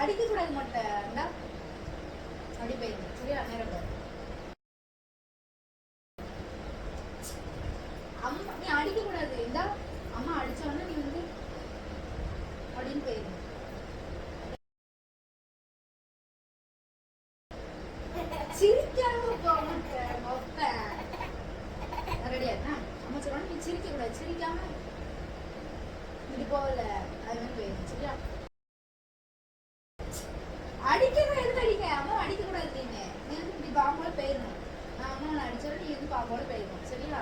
அடிக்க கூடாது மாட்டேன் அடி போயிடும் சரியா நேரம் அம்மா நீ அடிக்க கூடாது இந்தா அம்மா அடிச்சோன்னா நீ வந்து அப்படின்னு போயிடும் சிரிக்காம போக மாட்டேன் ரெடியா அம்மா சொல்லுவாங்க நீ சிரிக்க கூடாது சிரிக்காம இப்படி போகல அது மாதிரி போயிடும் சரியா அடிக்கணும் எதுக்கு அடிக்க அம்மா அடிக்க கூடாது நீ வந்து இப்படி பாம்போல போயிடணும் நான் அம்மா அடிச்சாலும் நீ வந்து பாம்போல போயிடணும் சரியா